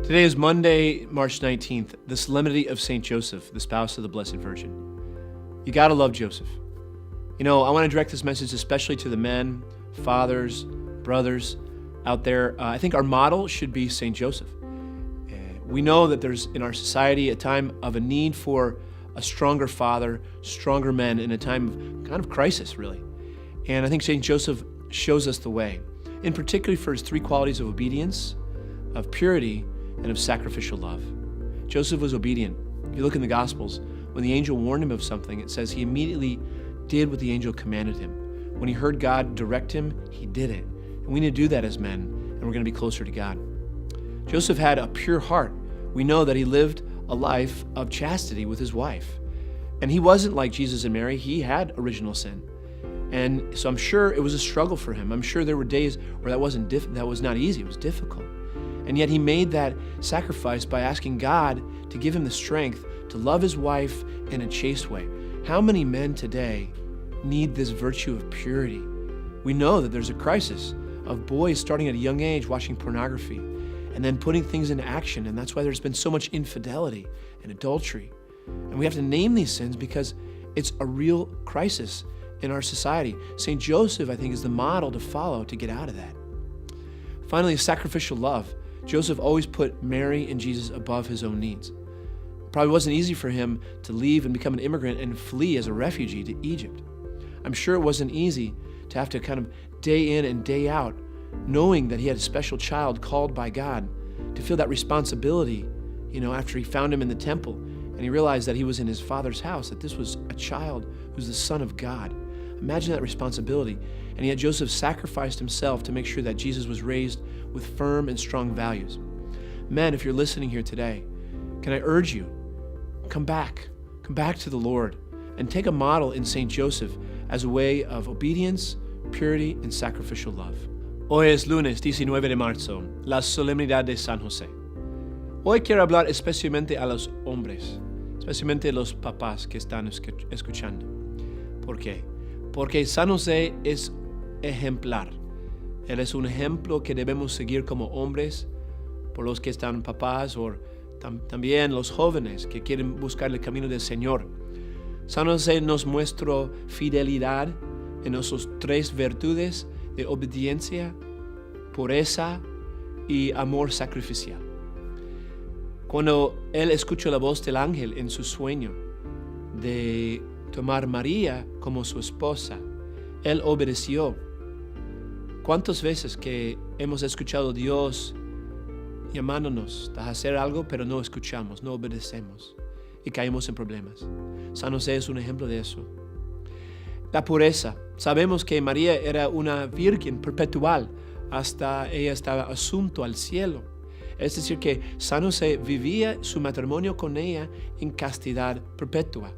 Today is Monday, March 19th, the Solemnity of St. Joseph, the spouse of the Blessed Virgin. You gotta love Joseph. You know, I want to direct this message especially to the men, fathers, brothers out there. I think our model should be St. Joseph. We know that there's in our society a time of a need for a stronger father, stronger men in a time of kind of crisis, really. And I think St. Joseph shows us the way, in particular for his three qualities of obedience, of purity, and of sacrificial love. Joseph was obedient. If you look in the Gospels, when the angel warned him of something, it says he immediately did what the angel commanded him. When he heard God direct him, he did it. And we need to do that as men, and we're going to be closer to God. Joseph had a pure heart. We know that he lived a life of chastity with his wife. And he wasn't like Jesus and Mary. He had original sin. And so I'm sure it was a struggle for him. I'm sure there were days where that was not easy. It was difficult. And yet he made that sacrifice by asking God to give him the strength to love his wife in a chaste way. How many men today need this virtue of purity? We know that there's a crisis of boys starting at a young age watching pornography and then putting things into action. And that's why there's been so much infidelity and adultery. And we have to name these sins because it's a real crisis in our society. St. Joseph, I think, is the model to follow to get out of that. Finally, sacrificial love. Joseph always put Mary and Jesus above his own needs. It probably wasn't easy for him to leave and become an immigrant and flee as a refugee to Egypt. I'm sure it wasn't easy to have to kind of day in and day out, knowing that he had a special child called by God, to feel that responsibility, after he found him in the temple and he realized that he was in his father's house, that this was a child who's the Son of God. Imagine that responsibility. And yet Joseph sacrificed himself to make sure that Jesus was raised with firm and strong values. Men, if you're listening here today, can I urge you, come back to the Lord and take a model in St. Joseph as a way of obedience, purity, and sacrificial love. Hoy es lunes 19 de marzo, la solemnidad de San José. Hoy quiero hablar especialmente a los hombres, especialmente los papás que están escuchando. ¿Por qué? Porque San José es ejemplar. Él es un ejemplo que debemos seguir como hombres, por los que están papás o también los jóvenes que quieren buscar el camino del Señor. San José nos muestra fidelidad en nuestras tres virtudes de obediencia, pureza y amor sacrificial. Cuando él escuchó la voz del ángel en su sueño de tomar María como su esposa, él obedeció. ¿Cuántas veces que hemos escuchado a Dios llamándonos a hacer algo, pero no escuchamos, no obedecemos y caemos en problemas? San José es un ejemplo de eso. La pureza. Sabemos que María era una virgen perpetual hasta ella estaba asunto al cielo. Es decir, que San José vivía su matrimonio con ella en castidad perpetua.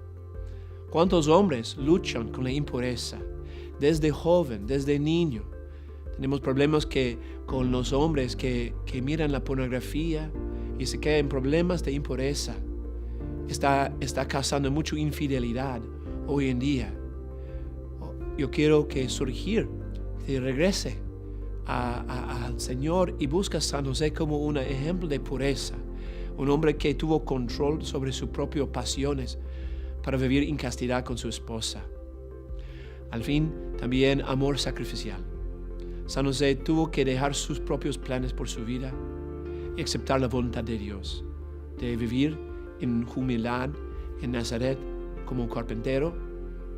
¿Cuántos hombres luchan con la impureza? Desde joven, desde niño. Tenemos problemas con los hombres que miran la pornografía y se quedan en problemas de impureza. Está causando mucha infidelidad hoy en día. Yo quiero que regrese al Señor y busque a San José como un ejemplo de pureza. Un hombre que tuvo control sobre sus propias pasiones para vivir en castidad con su esposa. Al fin, también amor sacrificial. San José tuvo que dejar sus propios planes por su vida y aceptar la voluntad de Dios, de vivir en humildad en Nazaret como un carpintero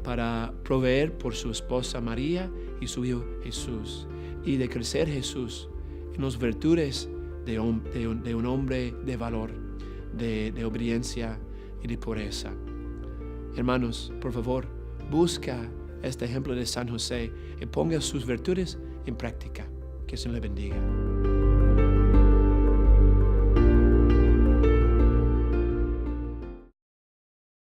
para proveer por su esposa María y su hijo Jesús, y de crecer Jesús en las virtudes de un hombre de valor, de obediencia y de pureza. Hermanos, por favor, busca este ejemplo de San José y ponga sus virtudes en práctica. Que se le bendiga.